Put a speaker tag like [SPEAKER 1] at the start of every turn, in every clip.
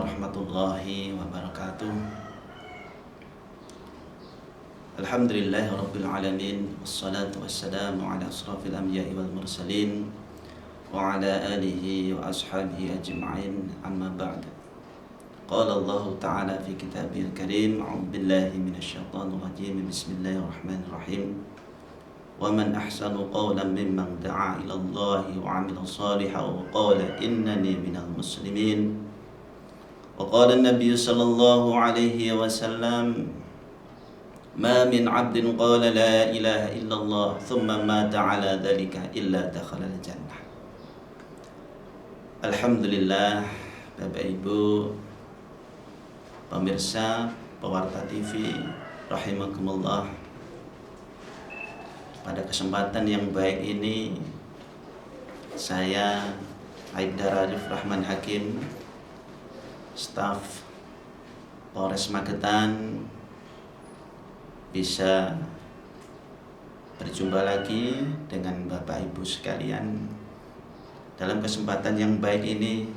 [SPEAKER 1] warahmatullahi wabarakatuh. Alhamdulillahi rabbil alamin, wassalatu wassalamu ala asrafil anbiya'i wal mursalin wa ala alihi wa ashabihi ajma'in, amma ba'd. Qala Allah ta'ala fi kitabihil karim, a'udzu billahi minasyaitonir rajim, bismillahirrahmanirrahim. Wa man ahsanu qawlan mimman da'a ila Allah wa 'amila shalihan wa qala innani minal muslimin. Wa qala an-nabiy sallallahu alaihi wasallam, ma min 'abdin qala la ilaha illallah thumma mata 'ala dzalika illa dakhala al-jannah. Alhamdulillah, Bapak Ibu pemirsa Pewarta TV rahimakumullah. Pada kesempatan yang baik ini, saya Aibda Arif Rahman Hakim, staf Polres Magetan, bisa berjumpa lagi dengan Bapak Ibu sekalian dalam kesempatan yang baik ini.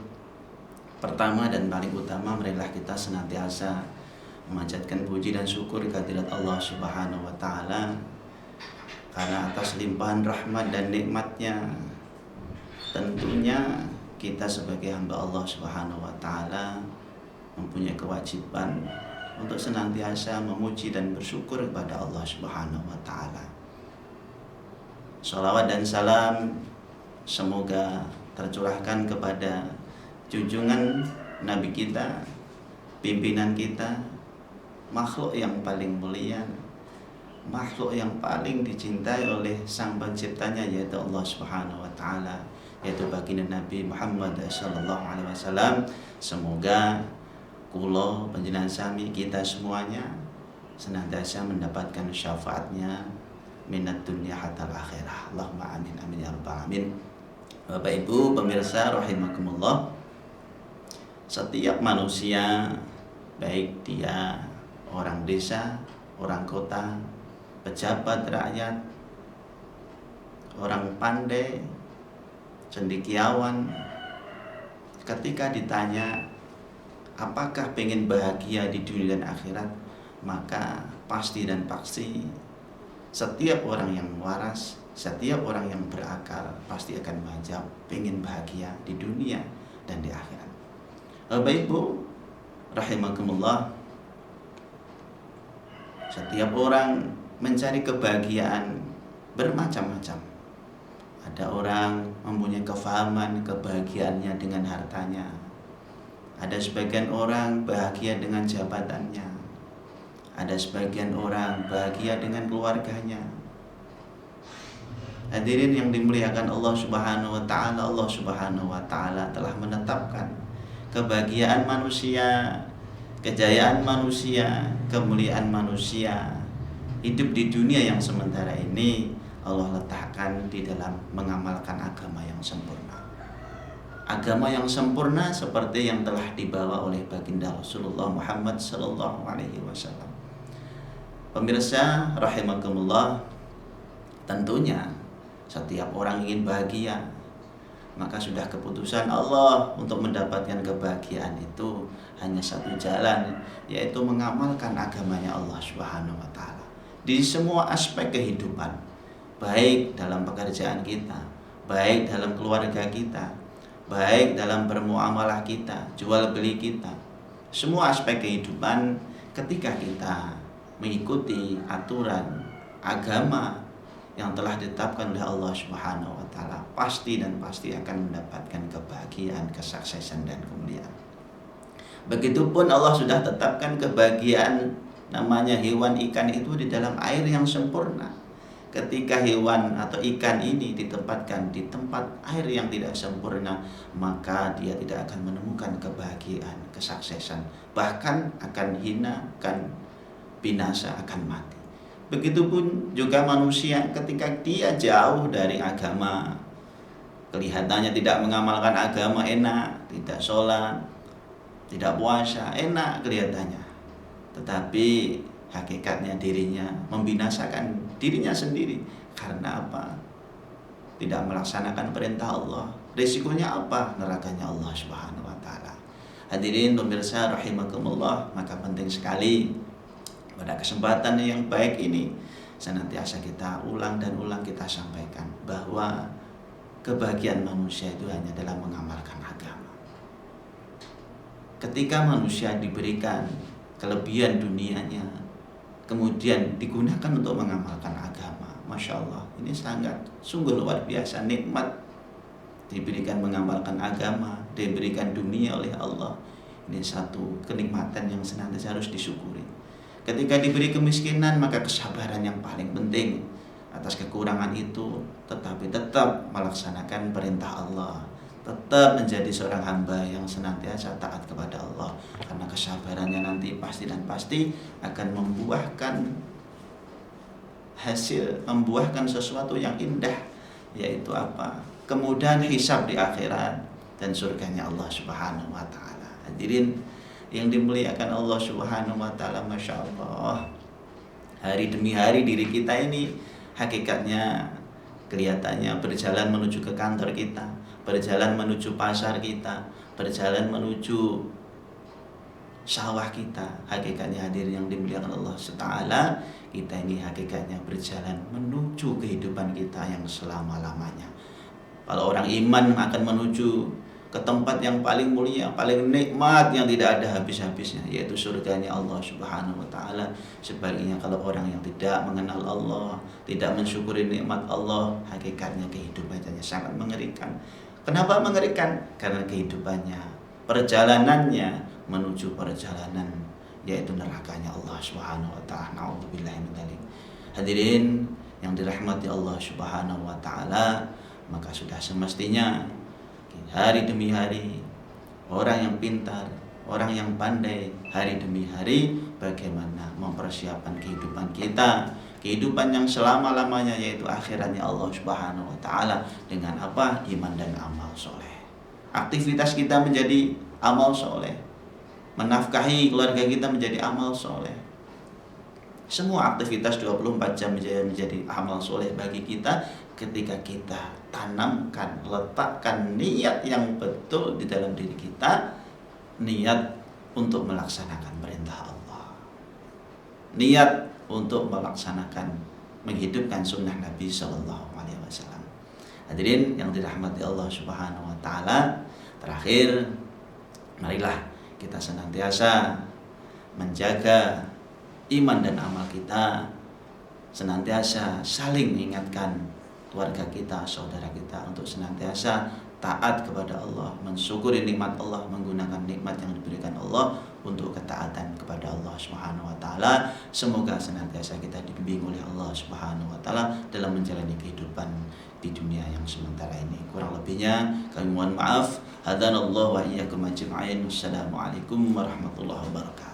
[SPEAKER 1] Pertama dan paling utama, marilah kita senantiasa memanjatkan puji dan syukur kehadirat Allah Subhanahu wa Ta'ala, karena atas limpahan rahmat dan nikmatnya tentunya kita sebagai hamba Allah Subhanahu wa Ta'ala mempunyai kewajiban untuk senantiasa memuji dan bersyukur kepada Allah Subhanahu wa Ta'ala. Shalawat dan salam semoga tercurahkan kepada junjungan Nabi kita, pimpinan kita, makhluk yang paling mulia, makhluk yang paling dicintai oleh Sang Penciptanya, yaitu Allah Subhanahu wa Ta'ala, yaitu baginda Nabi Muhammad sallallahu alaihi wasallam. Semoga kula panjenengan sami kita semuanya senantiasa mendapatkan syafaatnya minat dunia hatta akhirah. Allahumma amin amin ya rabbal alamin. Bapak Ibu pemirsa rahimakumullah, setiap manusia, baik dia orang desa, orang kota, pejabat rakyat, orang pandai, cendekiawan, ketika ditanya apakah pengen bahagia di dunia dan akhirat, maka pasti dan pasti setiap orang yang waras, setiap orang yang berakal pasti akan menjawab pengen bahagia di dunia dan di akhirat. Bapak Ibu rahimakumullah, setiap orang mencari kebahagiaan bermacam-macam. Ada orang mempunyai kefahaman kebahagiaannya dengan hartanya. Ada sebagian orang bahagia dengan jabatannya. Ada sebagian orang bahagia dengan keluarganya. Hadirin yang dimuliakan Allah Subhanahu wa Ta'ala, Allah Subhanahu wa Ta'ala telah menetapkan kebahagiaan manusia, kejayaan manusia, kemuliaan manusia, hidup di dunia yang sementara ini Allah letakkan di dalam mengamalkan agama yang sempurna. Agama yang sempurna seperti yang telah dibawa oleh baginda Rasulullah Muhammad sallallahu alaihi wasallam. Pemirsa rahimakumullah, tentunya setiap orang ingin bahagia, maka sudah keputusan Allah untuk mendapatkan kebahagiaan itu hanya satu jalan, yaitu mengamalkan agamanya Allah Subhanahu wa Ta'ala di semua aspek kehidupan, baik dalam pekerjaan kita, baik dalam keluarga kita, baik dalam bermuamalah kita, jual beli kita, semua aspek kehidupan. Ketika kita mengikuti aturan agama yang telah ditetapkan oleh Allah Subhanahu wa Ta'ala, pasti dan pasti akan mendapatkan kebahagiaan, kesuksesan dan kemuliaan. Begitupun Allah sudah tetapkan kebahagiaan namanya hewan ikan itu di dalam air yang sempurna. Ketika hewan atau ikan ini ditempatkan di tempat air yang tidak sempurna, maka dia tidak akan menemukan kebahagiaan, kesuksesan, bahkan akan hina, akan binasa, akan mati. Begitupun juga manusia, ketika dia jauh dari agama, kelihatannya tidak mengamalkan agama, enak, tidak sholat, tidak puasa, enak kelihatannya, tetapi hakikatnya dirinya membinasakan dirinya sendiri. Karena apa? Tidak melaksanakan perintah Allah. Risikonya apa? Nerakanya Allah Subhanahu wa Ta'ala. Hadirin pemirsa rahimakumullah, maka penting sekali pada kesempatan yang baik ini senantiasa kita ulang dan ulang kita sampaikan bahwa kebahagiaan manusia itu hanya dalam mengamalkan agama. Ketika manusia diberikan kelebihan dunianya, kemudian digunakan untuk mengamalkan agama, Masya Allah, ini sangat sungguh luar biasa nikmat. Diberikan mengamalkan agama, diberikan dunia oleh Allah. Ini satu kenikmatan yang senantiasa harus disyukuri. Ketika diberi kemiskinan, maka kesabaran yang paling penting atas kekurangan itu, tetapi tetap melaksanakan perintah Allah, tetap menjadi seorang hamba yang senantiasa taat kepada Allah, karena kesabarannya nanti pasti dan pasti akan membuahkan hasil, membuahkan sesuatu yang indah, yaitu apa? Kemudahan hisab di akhirat dan surganya Allah Subhanahu wa taala. Hadirin yang dimuliakan Allah Subhanahu wa taala, Masya Allah, hari demi hari diri kita ini hakikatnya kelihatannya berjalan menuju ke kantor kita, berjalan menuju pasar kita, berjalan menuju sawah kita. Hakikatnya hadirin yang dimuliakan Allah Ta'ala, kita ini hakikatnya berjalan menuju kehidupan kita yang selama-lamanya. Kalau orang iman akan menuju ke tempat yang paling mulia, paling nikmat, yang tidak ada habis-habisnya, yaitu surganya Allah Subhanahu wa taala. Sebaliknya kalau orang yang tidak mengenal Allah, tidak mensyukuri nikmat Allah, hakikatnya kehidupannya sangat mengerikan. Kenapa mengerikan? Karena kehidupannya, perjalanannya menuju perjalanan yaitu nerakanya Allah Subhanahu wa taala. Nauzubillahi min dzalik. Hadirin yang dirahmati Allah Subhanahu wa taala, maka sudah semestinya hari demi hari orang yang pintar, orang yang pandai, hari demi hari bagaimana mempersiapkan kehidupan kita, kehidupan yang selama-lamanya, yaitu akhiratnya Allah Subhanahu wa taala, dengan apa? Iman dan amal soleh. Aktivitas kita menjadi amal soleh, menafkahi keluarga kita menjadi amal soleh. Semua aktivitas 24 jam menjadi amal soleh bagi kita ketika kita tanamkan, letakkan niat yang betul di dalam diri kita, niat untuk melaksanakan perintah Allah, niat untuk melaksanakan, menghidupkan sunnah Nabi Sallallahu Alaihi Wasallam. Hadirin yang dirahmati Allah Subhanahu Wa Taala, terakhir, marilah kita senantiasa menjaga iman dan amal kita, senantiasa saling mengingatkan keluarga kita, saudara kita, untuk senantiasa taat kepada Allah, mensyukuri nikmat Allah, menggunakan nikmat yang diberikan Allah untuk ketaatan kepada Allah Subhanahu wa taala. Semoga senantiasa kita dibimbing oleh Allah Subhanahu wa taala dalam menjalani kehidupan di dunia yang sementara ini. Kurang lebihnya kami mohon maaf. Hadanallahu wa iyyakum ajma'in. Wassalamualaikum warahmatullahi wabarakatuh.